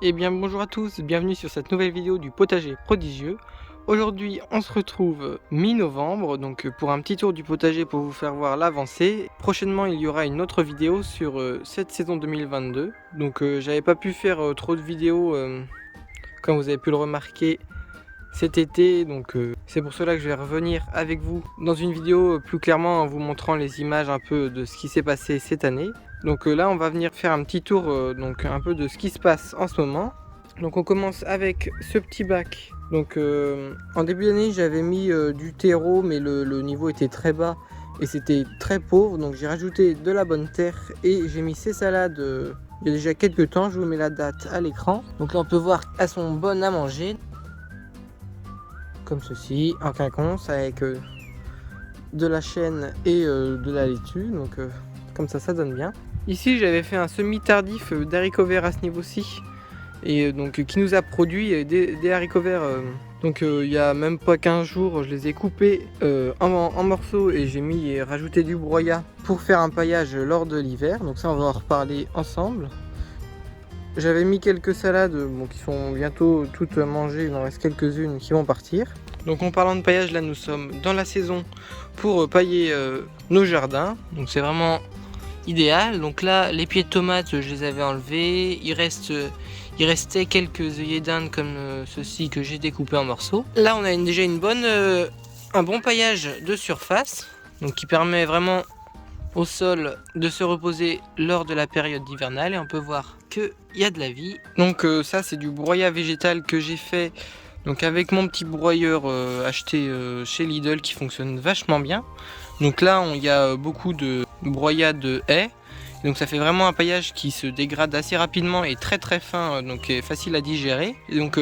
Eh bien bonjour à tous, bienvenue sur cette nouvelle vidéo du potager prodigieux. Aujourd'hui on se retrouve mi-novembre, donc pour un petit tour du potager pour vous faire voir l'avancée. Prochainement il y aura une autre vidéo sur cette saison 2022. Donc j'avais pas pu faire trop de vidéos comme vous avez pu le remarquer cet été, donc c'est pour cela que je vais revenir avec vous dans une vidéo plus clairement en vous montrant les images un peu de ce qui s'est passé cette année. Donc là on va venir faire un petit tour donc un peu de ce qui se passe en ce moment. Donc on commence avec ce petit bac. Donc en début d'année j'avais mis du terreau, mais le niveau était très bas et c'était très pauvre, donc j'ai rajouté de la bonne terre et j'ai mis ces salades il y a déjà quelques temps. Je vous mets la date à l'écran. Donc là on peut voir qu'elles sont bonnes à manger, comme ceci, en quinconce avec de la chêne et de la laitue, donc comme ça donne bien. Ici j'avais fait un semi tardif d'haricots verts à ce niveau-ci, et donc qui nous a produit des haricots verts. Donc il y a même pas 15 jours, je les ai coupés en morceaux et j'ai mis et rajouté du broyat pour faire un paillage lors de l'hiver. Donc ça on va en reparler ensemble. J'avais mis quelques salades qui sont bientôt toutes mangées, il en reste quelques-unes qui vont partir. Donc en parlant de paillage, là nous sommes dans la saison pour pailler nos jardins. Donc c'est vraiment idéal. Donc là les pieds de tomates je les avais enlevés. Il restait quelques œillets d'Inde comme ceci que j'ai découpé en morceaux. Là on a déjà un bon paillage de surface, donc qui permet vraiment au sol de se reposer lors de la période hivernale, et on peut voir qu'il y a de la vie. Donc ça c'est du broyat végétal que j'ai fait donc avec mon petit broyeur acheté chez Lidl, qui fonctionne vachement bien. Donc là il y a beaucoup de broyat de haies, donc ça fait vraiment un paillage qui se dégrade assez rapidement et très très fin, donc est facile à digérer. Et donc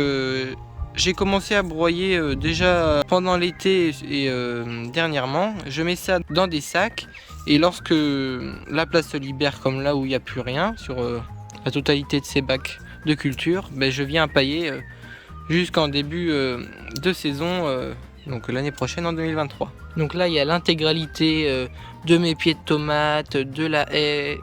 j'ai commencé à broyer déjà pendant l'été et dernièrement. Je mets ça dans des sacs, et lorsque la place se libère, comme là où il n'y a plus rien sur la totalité de ces bacs de culture, je viens pailler jusqu'en début de saison, donc l'année prochaine en 2023. Donc là il y a l'intégralité de mes pieds de tomates, de la haie,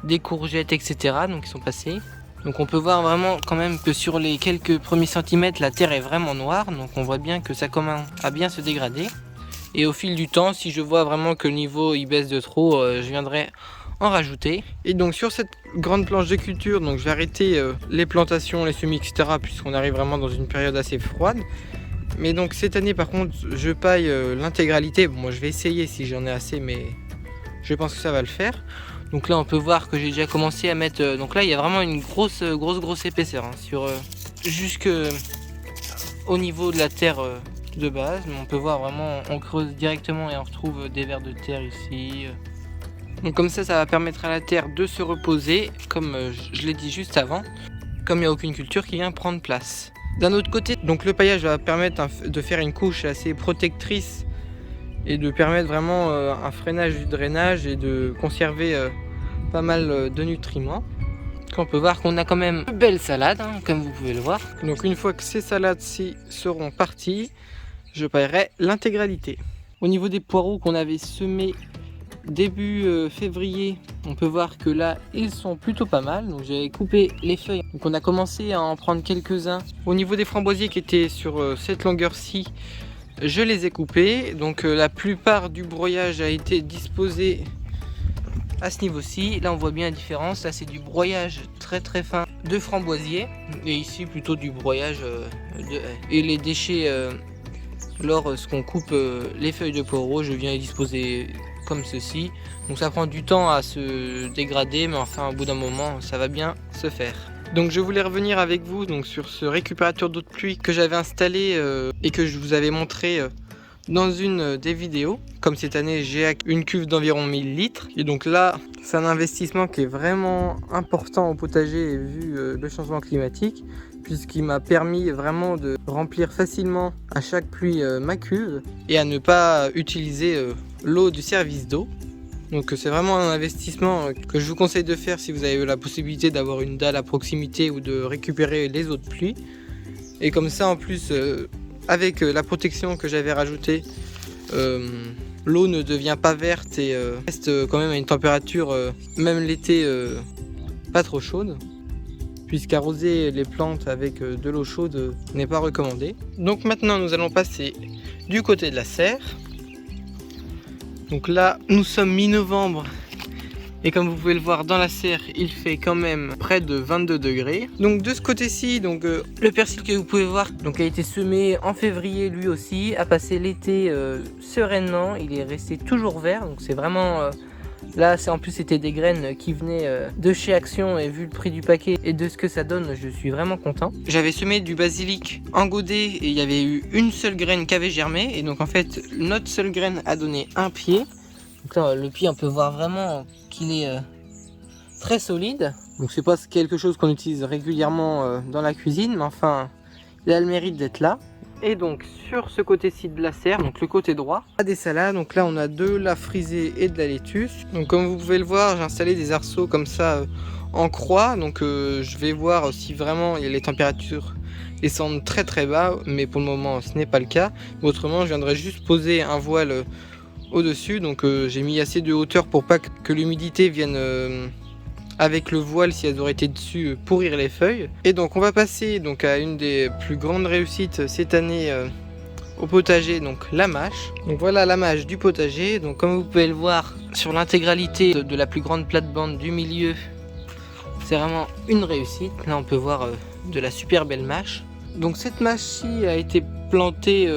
des courgettes, etc. donc qui sont passés. Donc on peut voir vraiment quand même que sur les quelques premiers centimètres la terre est vraiment noire, donc on voit bien que ça commence à bien se dégrader. Et au fil du temps, si je vois vraiment que le niveau il baisse de trop, je viendrai en rajouter. Et donc sur cette grande planche de culture, donc je vais arrêter les plantations, les semis, etc. puisqu'on arrive vraiment dans une période assez froide. Mais donc cette année par contre je paille l'intégralité. Bon, moi je vais essayer si j'en ai assez, mais je pense que ça va le faire. Donc là on peut voir que j'ai déjà commencé à mettre, donc là il y a vraiment une grosse épaisseur sur jusque au niveau de la terre de base. Mais on peut voir vraiment, on creuse directement et on retrouve des vers de terre ici. Donc comme ça va permettre à la terre de se reposer, comme je l'ai dit juste avant, comme il n'y a aucune culture qui vient prendre place. D'un autre côté, donc le paillage va permettre de faire une couche assez protectrice et de permettre vraiment un freinage du drainage et de conserver pas mal de nutriments. On peut voir qu'on a quand même de belles salades, comme vous pouvez le voir. Donc une fois que ces salades-ci seront parties, je paillerai l'intégralité. Au niveau des poireaux qu'on avait semés début février, on peut voir que là ils sont plutôt pas mal. Donc j'ai coupé les feuilles, donc on a commencé à en prendre quelques-uns. Au niveau des framboisiers qui étaient sur cette longueur-ci, je les ai coupés. Donc la plupart du broyage a été disposé à ce niveau-ci. Là on voit bien la différence. Là c'est du broyage très très fin de framboisier, et ici plutôt du broyage de haies. Et les déchets lorsqu'on coupe les feuilles de poireaux, je viens les disposer comme ceci. Donc ça prend du temps à se dégrader, mais enfin au bout d'un moment ça va bien se faire. Donc je voulais revenir avec vous donc sur ce récupérateur d'eau de pluie que j'avais installé et que je vous avais montré dans une des vidéos. Comme cette année j'ai une cuve d'environ 1000 litres, et donc là c'est un investissement qui est vraiment important au potager vu le changement climatique, puisqu'il m'a permis vraiment de remplir facilement à chaque pluie ma cuve et à ne pas utiliser l'eau du service d'eau. Donc c'est vraiment un investissement que je vous conseille de faire si vous avez la possibilité d'avoir une dalle à proximité ou de récupérer les eaux de pluie. Et comme ça en plus avec la protection que j'avais rajoutée, l'eau ne devient pas verte et reste quand même à une température même l'été pas trop chaude. puisqu'arroser les plantes avec de l'eau chaude n'est pas recommandé. Donc maintenant nous allons passer du côté de la serre. Donc là nous sommes mi-novembre et comme vous pouvez le voir dans la serre, il fait quand même près de 22 degrés. Donc de ce côté-ci, le persil que vous pouvez voir donc, a été semé en février lui aussi, a passé l'été sereinement, il est resté toujours vert, donc c'est vraiment... Là, en plus, c'était des graines qui venaient de chez Action et vu le prix du paquet et de ce que ça donne, je suis vraiment content. J'avais semé du basilic en godet et il y avait eu une seule graine qui avait germé. Et donc en fait, notre seule graine a donné un pied. Donc là, le pied, on peut voir vraiment qu'il est très solide. Donc c'est pas quelque chose qu'on utilise régulièrement dans la cuisine, mais enfin, il a le mérite d'être là. Et donc sur ce côté-ci de la serre, donc le côté droit, on a des salades. Donc là on a de la frisée et de la laitue. Donc comme vous pouvez le voir, j'ai installé des arceaux comme ça en croix. Donc je vais voir si vraiment les températures descendent très très bas, mais pour le moment ce n'est pas le cas. Autrement je viendrai juste poser un voile au-dessus. Donc j'ai mis assez de hauteur pour pas que l'humidité vienne... avec le voile si elles auraient été dessus pourrir les feuilles. Et donc on va passer donc à une des plus grandes réussites cette année au potager, donc la mâche. Donc voilà la mâche du potager. Donc comme vous pouvez le voir sur l'intégralité de la plus grande plate-bande du milieu, c'est vraiment une réussite. Là on peut voir de la super belle mâche. Donc cette mâche-ci a été plantée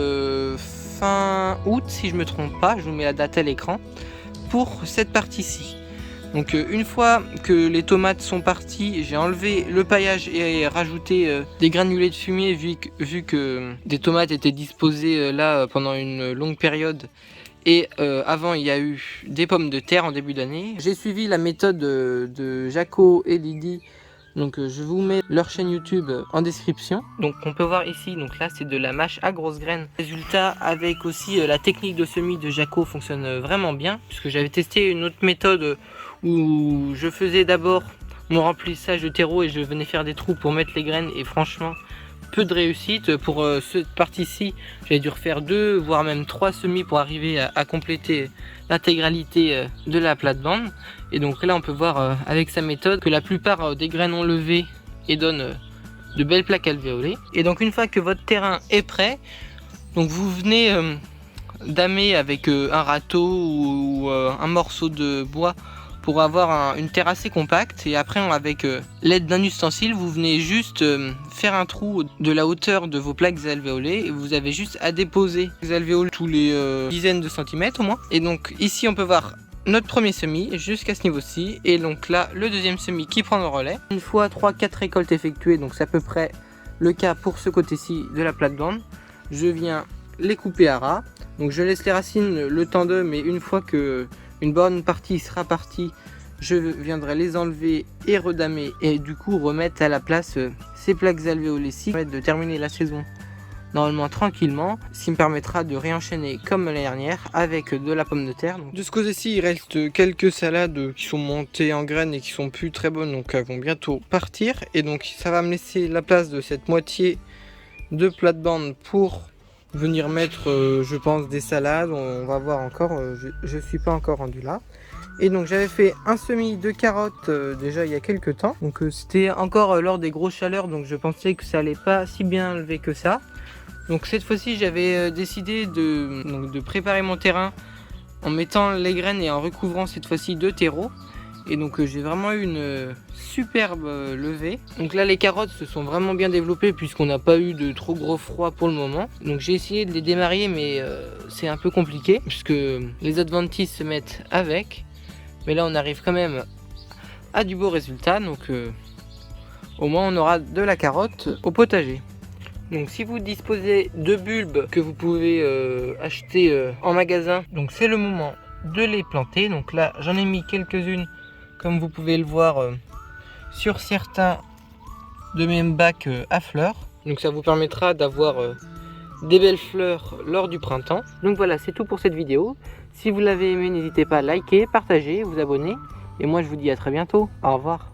fin août si je me trompe pas, je vous mets la date à l'écran, pour cette partie-ci. Donc une fois que les tomates sont parties, j'ai enlevé le paillage et rajouté des granulés de fumier vu que des tomates étaient disposées là pendant une longue période. Et avant il y a eu des pommes de terre en début d'année. J'ai suivi la méthode de Jaco et Lydie. Donc je vous mets leur chaîne YouTube en description. Donc on peut voir ici, donc là c'est de la mâche à grosses graines. Résultat avec aussi la technique de semis de Jaco fonctionne vraiment bien. Puisque j'avais testé une autre méthode où je faisais d'abord mon remplissage de terreau et je venais faire des trous pour mettre les graines. Et franchement peu de réussite. Pour cette partie-ci j'avais dû refaire 2 voire même 3 semis pour arriver à compléter l'intégralité de la plate-bande. Et donc là on peut voir avec sa méthode que la plupart des graines ont levé et donnent de belles plaques alvéolées. Et donc une fois que votre terrain est prêt, donc vous venez damer avec un râteau ou un morceau de bois pour avoir une terre assez compacte. Et après avec l'aide d'un ustensile, vous venez juste faire un trou de la hauteur de vos plaques alvéolées et vous avez juste à déposer les alvéoles tous les dizaines de centimètres au moins. Et donc ici on peut voir notre premier semis jusqu'à ce niveau-ci, et donc là le deuxième semis qui prend le relais. Une fois 3-4 récoltes effectuées, donc c'est à peu près le cas pour ce côté-ci de la plate-bande, je viens les couper à ras. Donc je laisse les racines le temps d'eux, mais une fois que une bonne partie sera partie, je viendrai les enlever et redamer et du coup remettre à la place ces plaques alvéolées-ci, de terminer la saison normalement tranquillement, ce qui me permettra de réenchaîner comme l'année dernière avec de la pomme de terre. Donc, de ce côté-ci il reste quelques salades qui sont montées en graines et qui sont plus très bonnes, donc elles vont bientôt partir. Et donc ça va me laisser la place de cette moitié de plate-bande pour venir mettre je pense des salades. On va voir encore, je suis pas encore rendu là. Et donc j'avais fait un semis de carottes déjà il y a quelques temps, donc c'était encore lors des grosses chaleurs, donc je pensais que ça allait pas si bien lever que ça. Donc cette fois-ci j'avais décidé de préparer mon terrain en mettant les graines et en recouvrant cette fois-ci de terreau. Et donc j'ai vraiment eu une superbe levée. Donc là les carottes se sont vraiment bien développées puisqu'on n'a pas eu de trop gros froid pour le moment. Donc j'ai essayé de les démarrer, mais c'est un peu compliqué puisque les adventices se mettent avec. Mais là on arrive quand même à du beau résultat. Donc au moins on aura de la carotte au potager. Donc si vous disposez de bulbes que vous pouvez acheter en magasin, donc c'est le moment de les planter. Donc là j'en ai mis quelques-unes comme vous pouvez le voir sur certains de mes bacs à fleurs. Donc ça vous permettra d'avoir des belles fleurs lors du printemps. Donc voilà, c'est tout pour cette vidéo. Si vous l'avez aimé, n'hésitez pas à liker, partager, vous abonner. Et moi je vous dis à très bientôt. Au revoir.